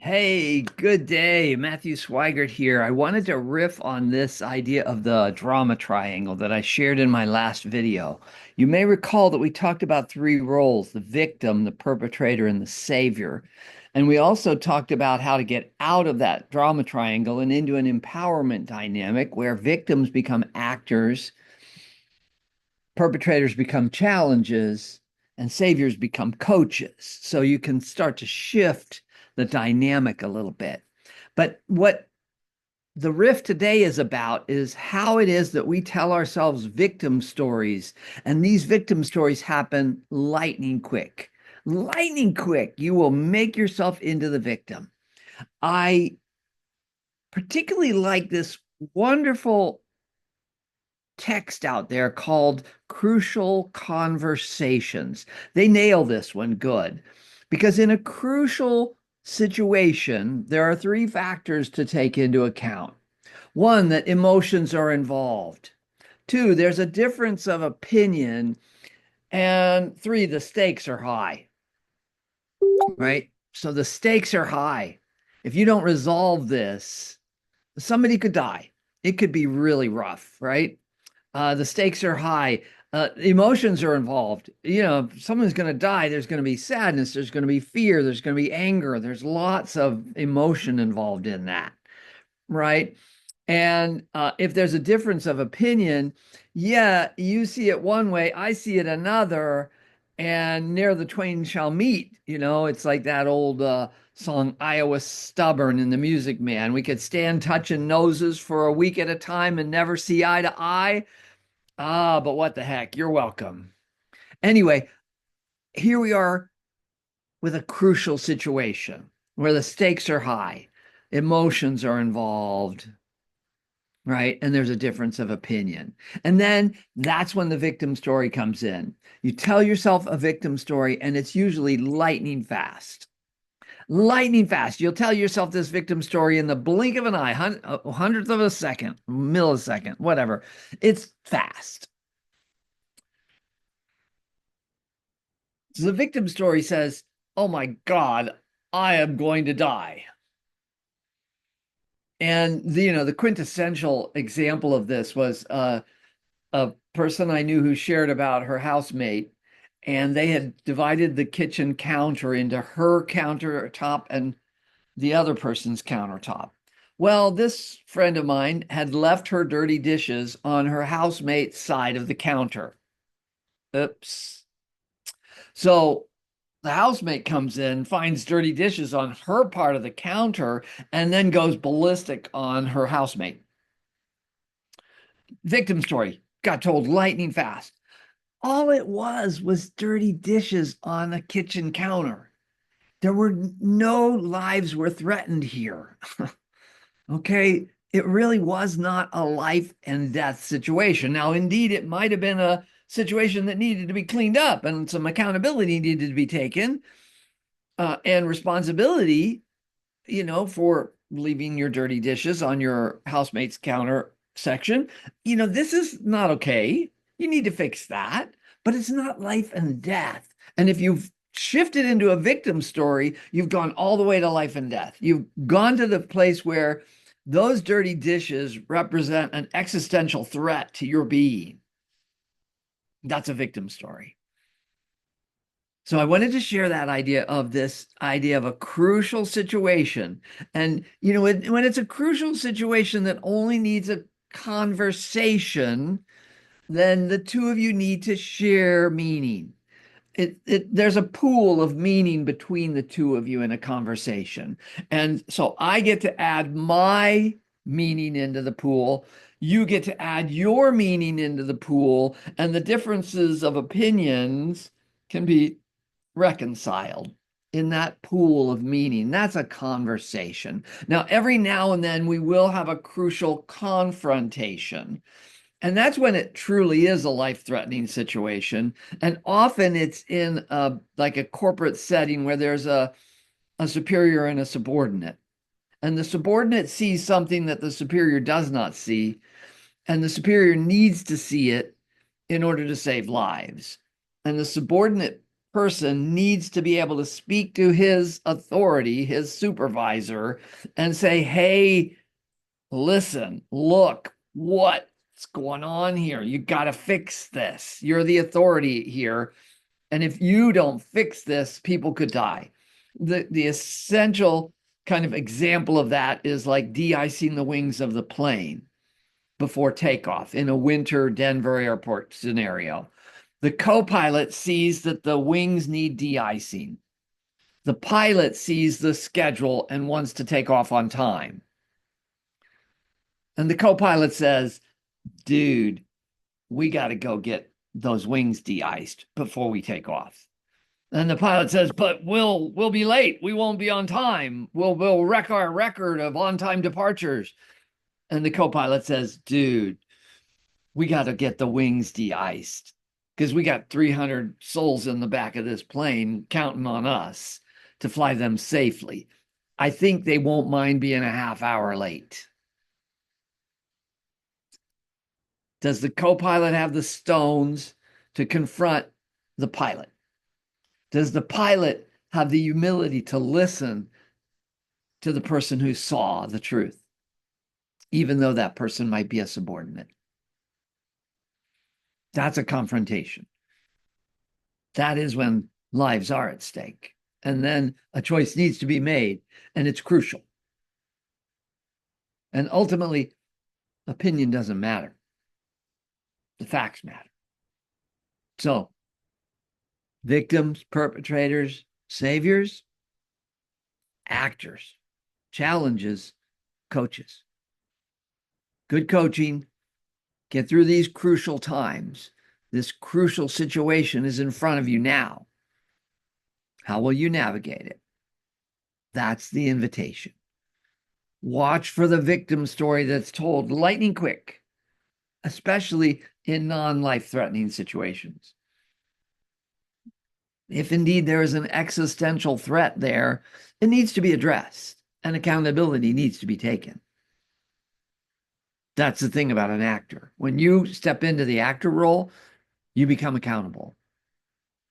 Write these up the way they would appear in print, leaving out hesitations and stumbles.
Hey, good day. Matthew Sweigart here. I wanted to riff on this idea of the drama triangle that I shared in my last video. You may recall that we talked about three roles: the victim, the perpetrator, and the savior. And we also talked about how to get out of that drama triangle and into an empowerment dynamic where victims become actors, perpetrators become challenges, and saviors become coaches. So you can start to shift the dynamic a little bit. But what the riff today is about is how it is that we tell ourselves victim stories. And these victim stories happen lightning quick. Lightning quick. You will make yourself into the victim. I particularly like this wonderful text out there called Crucial Conversations. They nail this one good because in a crucial situation, there are three factors to take into account. One, that emotions are involved. Two, there's a difference of opinion. And three, the stakes are high, right? So the stakes are high. If you don't resolve this, somebody could die. It could be really rough, right? The stakes are high. Emotions are involved. You know, if someone's going to die, there's going to be sadness, there's going to be fear, there's going to be anger. There's lots of emotion involved in that, right? And if there's a difference of opinion, yeah, you see it one way, I see it another, and ne'er the twain shall meet. You know, it's like that old song, Iowa Stubborn in the Music Man. We could stand touching noses for a week at a time and never see eye to eye. Ah, but what the heck? You're welcome. Anyway, here we are with a crucial situation where the stakes are high, emotions are involved, right? And there's a difference of opinion. And then that's when the victim story comes in. You tell yourself a victim story, and it's usually lightning fast. Lightning fast. You'll tell yourself this victim story in the blink of an eye, hundredth of a second, millisecond, whatever. It's fast. So the victim story says, "Oh my God, I am going to die." And the quintessential example of this was a person I knew who shared about her housemate, and they had divided the kitchen counter into her countertop and the other person's countertop. Well, this friend of mine had left her dirty dishes on her housemate's side of the counter. Oops. So the housemate comes in, finds dirty dishes on her part of the counter, and then goes ballistic on her housemate. Victim story got told lightning fast. All it was dirty dishes on a kitchen counter. There were no lives were threatened here. Okay. It really was not a life and death situation. Now, indeed, it might have been a situation that needed to be cleaned up and some accountability needed to be taken and responsibility, for leaving your dirty dishes on your housemate's counter section. This is not okay. You need to fix that, but it's not life and death. And if you've shifted into a victim story, you've gone all the way to life and death. You've gone to the place where those dirty dishes represent an existential threat to your being. That's a victim story. So I wanted to share that idea of this idea of a crucial situation. And, when it's a crucial situation that only needs a conversation, then the two of you need to share meaning. There's a pool of meaning between the two of you in a conversation. And so I get to add my meaning into the pool. You get to add your meaning into the pool, and the differences of opinions can be reconciled in that pool of meaning. That's a conversation. Now, every now and then we will have a crucial confrontation. And that's when it truly is a life-threatening situation. And often it's in like a corporate setting where there's a superior and a subordinate. And the subordinate sees something that the superior does not see, and the superior needs to see it in order to save lives. And the subordinate person needs to be able to speak to his authority, his supervisor, and say, hey, listen, look, what's going on here? You got to fix this. You're the authority here. And if you don't fix this, people could die. The essential kind of example of that is like de-icing the wings of the plane before takeoff in a winter Denver airport scenario. The co-pilot sees that the wings need de-icing. The pilot sees the schedule and wants to take off on time. And the co-pilot says, dude, we got to go get those wings de-iced before we take off. And the pilot says, but we'll be late. We won't be on time. We'll wreck our record of on-time departures. And the co-pilot says, dude, we got to get the wings de-iced because we got 300 souls in the back of this plane counting on us to fly them safely. I think they won't mind being a half hour late. Does the co-pilot have the stones to confront the pilot? Does the pilot have the humility to listen to the person who saw the truth, even though that person might be a subordinate? That's a confrontation. That is when lives are at stake. And then a choice needs to be made, and it's crucial. And ultimately, opinion doesn't matter. The facts matter. So, victims, perpetrators, saviors, actors, challenges, coaches. Good coaching, get through these crucial times. This crucial situation is in front of you now. How will you navigate it? That's the invitation. Watch for the victim story that's told lightning quick, especially in non-life-threatening situations. If indeed there is an existential threat there, it needs to be addressed and accountability needs to be taken. That's the thing about an actor. When you step into the actor role, you become accountable.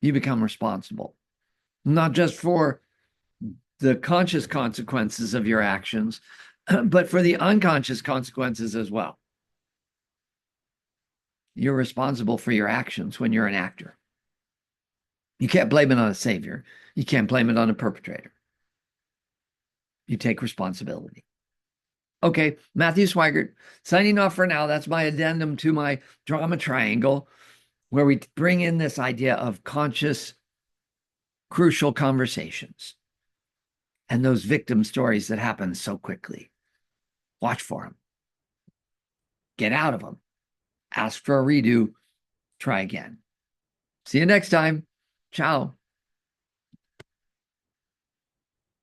You become responsible, not just for the conscious consequences of your actions, but for the unconscious consequences as well. You're responsible for your actions when you're an actor. You can't blame it on a savior. You can't blame it on a perpetrator. You take responsibility. Okay, Matthew Sweigart, signing off for now. That's my addendum to my drama triangle, where we bring in this idea of conscious, crucial conversations and those victim stories that happen so quickly. Watch for them. Get out of them. Ask for a redo. Try again. See you next time. Ciao.